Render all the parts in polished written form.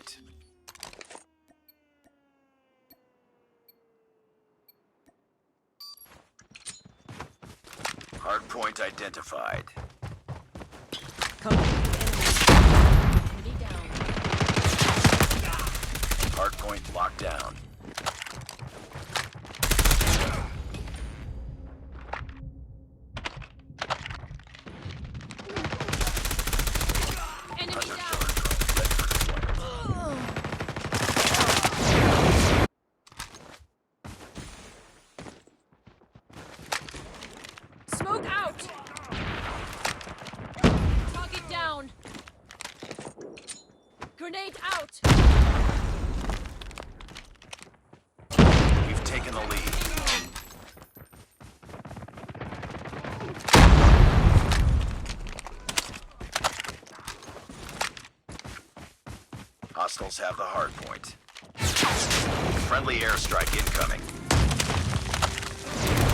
point. Hard point identified. Enemy down. Hard point locked down. Enemy down. Smoke out. Target down. Grenade out. We've taken the lead. Hostiles have the hard point. Friendly airstrike incoming.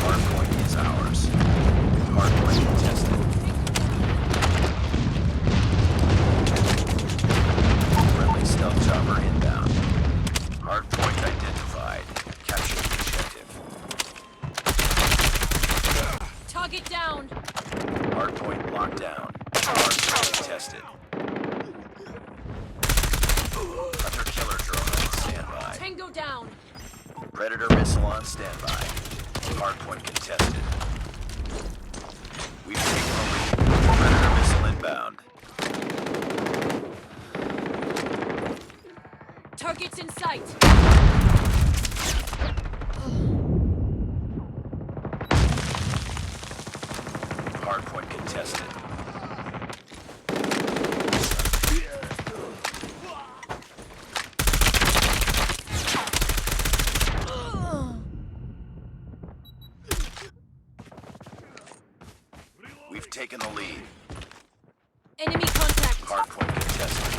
Hard point is ours. Hard point contested. Friendly stealth chopper inbound. Hard point identified. Capture the objective. Target down. Hard point locked down. Hard point contested. Hunter killer drone on standby. Tango down. Predator missile on standby. Hard point contested. We've taken the lead. Predator missile inbound. Targets in sight. Hard point contested. We've taken the lead. Enemy contact. Hard point contested.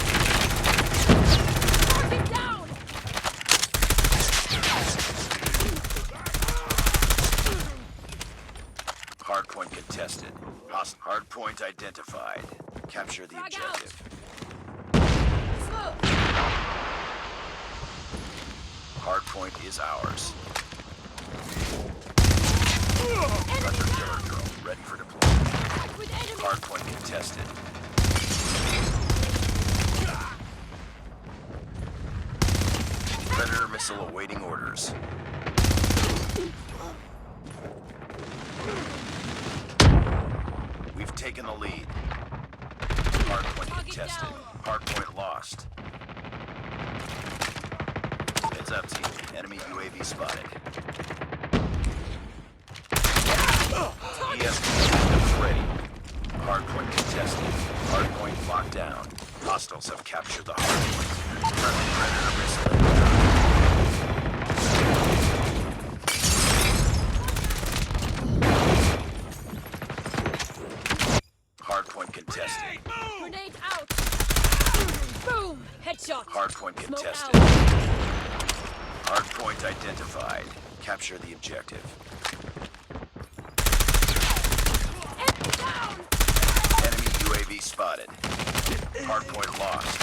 Target down. Hard point contested. Hard point identified. Capture the Frag out. objective. Smoke. Hard point is ours. Enemy Hunter killer down. drone ready for deployment. Attack with enemy. Hard point contested. Predator missile awaiting orders. We've taken the lead. Hard point Target contested. down. Hard point lost. Heads up, team. Enemy UAV spotted. ESP systems ready. Hard point contested. Hard point locked down. Hostiles have captured the hard point. Friendly Predator missile inbound. Hard point contested. Grenade out. Boom. Headshot. Hard point Smoke contested. out. Hard point identified. Capture the objective. Enemy down. Enemy UAV spotted. Hard point lost.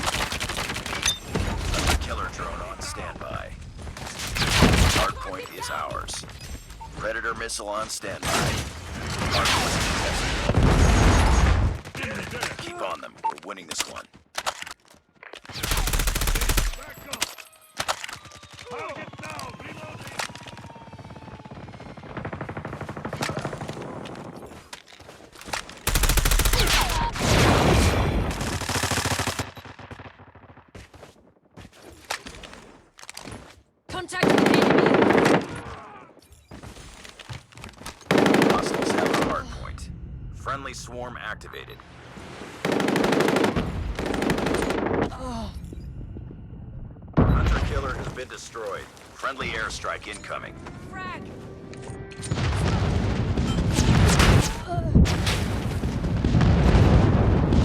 Another killer drone on standby. Hard point is ours. Predator missile on standby. Hard point contested. Keep on them. We're winning this one. Contact with enemy. Hostiles have the hard point. Friendly swarm activated. Hunter killer has been destroyed. Friendly airstrike incoming. Frag.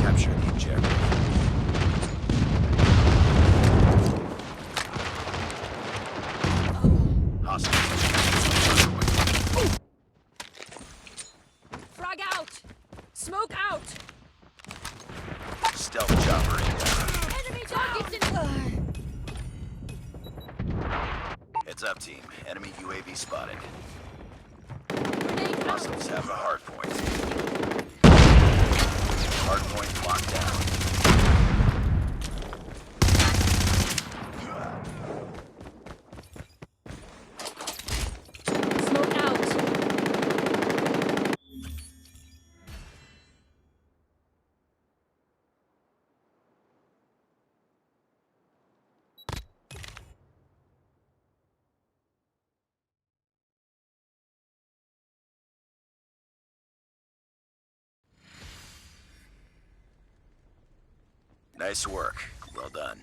Capture the objective. Hostiles. Frag out. Smoke out. Stealth chopper inbound. Enemy targets in. Heads up, team. Enemy UAV spotted. Grenade out. Hostiles have the hard point. Hard point locked down. Smoke out. Nice work. Well done.